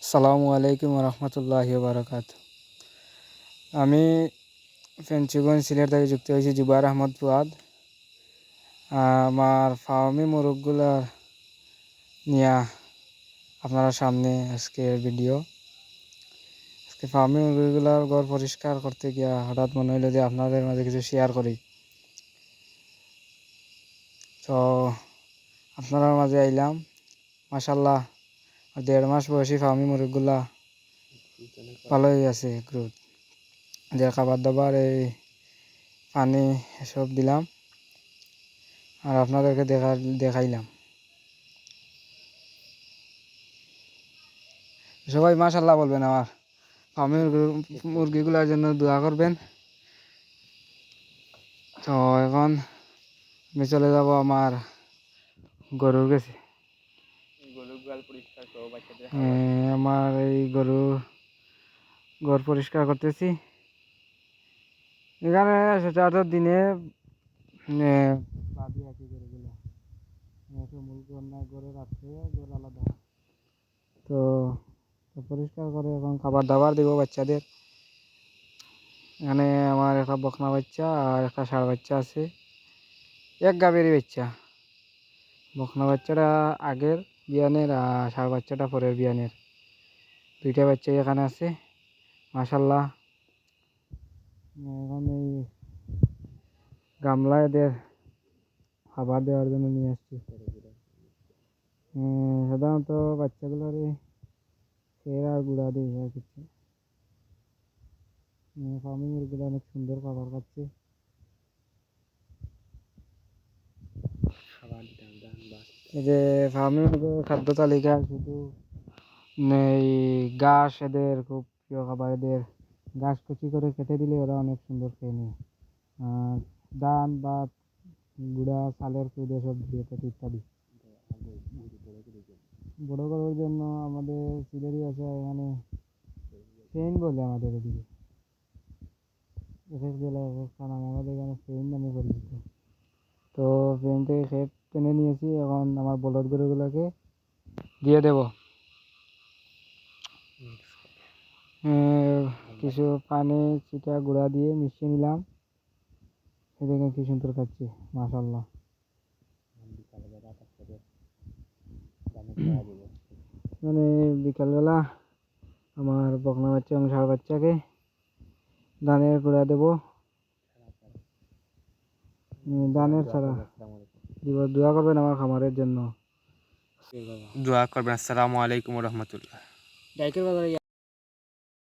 আসসালামু আলাইকুম রহমতুল্লাহি বারাকাত। আমি ফেঞ্চুগঞ্জ সিলেট থেকে যুক্ত হয়েছি জুবাইর আহমদ ফুয়াদ। আমার ফার্মি মোরগগুলা নিয়ে আপনারা সামনে আজকের ভিডিও। আজকে ফার্মি মুরগিগুলার ঘর পরিষ্কার করতে গিয়া হঠাৎ মনে হইলো যে আপনাদের মাঝে কিছু শেয়ার করি। তো আপনার মাঝে আইলাম। মাশাল্লাহ 1.5 মাস বয়সী ফার্মি মুরগিগুলা ভালোই আছে, গ্রোথ। যে খাবার দাবার এই পানি এসব দিলাম আর আপনাদেরকে দেখাইলাম। সবাই মাশাল্লাহ বলবেন, আমার ফার্মি মুরগিগুলোর জন্য দোয়া করবেন। তো এখন আমি চলে যাব আমার গরুর কাছে। আমার এই গরুর ঘর পরিষ্কার করতেছি। এখানে সচরাচর দিনে বাদি আছে গরুগুলো, গরু রাত্রে গরু আলাদা। তো পরিষ্কার করে এখন খাবার দাবার দেবো বাচ্চাদের। এখানে আমার একটা বকনা বাচ্চা আর একটা ষাঁড় বাচ্চা আছে, এক গাভীরই বাচ্চা। বকনা বাচ্চাটা আগের বিয়ানের আর ষাঁড় বাচ্চাটা পরের বিয়ানের, দুইটা বাচ্চাই এখানে আছে মাশাল্লাহ। এখন এই গামলা এদের খাবার দেওয়ার জন্য নিয়ে আসছি। সাধারণত বাচ্চাগুলোর সেরা গুঁড়া দিয়ে আর কিছু। ফার্মিং মুরগিগুলো অনেক সুন্দর খাবার খাচ্ছে। এই যে ফার্মিং মুরগির খাদ্য তালিকা শুধু এই ঘাস, এদের খুব প্রিয় খাবার। এদের ঘাস কুচি করে কেটে দিলে ওরা অনেক সুন্দর খেয়ে নেয়। আর ধান বা গুঁড়া চালের খুদ এসব দিয়ে থাকে ইত্যাদি। বড় করার জন্য আমাদের সিলেরি আছে, এখানে সেন বলে আমাদের এদিকে, এসব জেলায় আমাদের এখানে সেন নামে পরিচিত। তো সেন থেকে খেপ টেনে নিয়েছি, এখন আমার বলদ গরুগুলোকে দিয়ে দেব। কিছু পানি চিটা গুঁড়া দিয়ে মিশিয়ে নিলাম। এদিকে কি সুন্দর খাচ্ছি মাশাল্লাহ। মানে বিকালবেলা আমার বকনা বাচ্চা এবং ষাঁড় বাচ্চাকে ধানের গুঁড়া দেবো, ধানের ছাড়া দিব। দোয়া করবেন আমার খামারের জন্য। দোয়া করবেন। আসসালামু আলাইকুম রহমতুল্লাহ।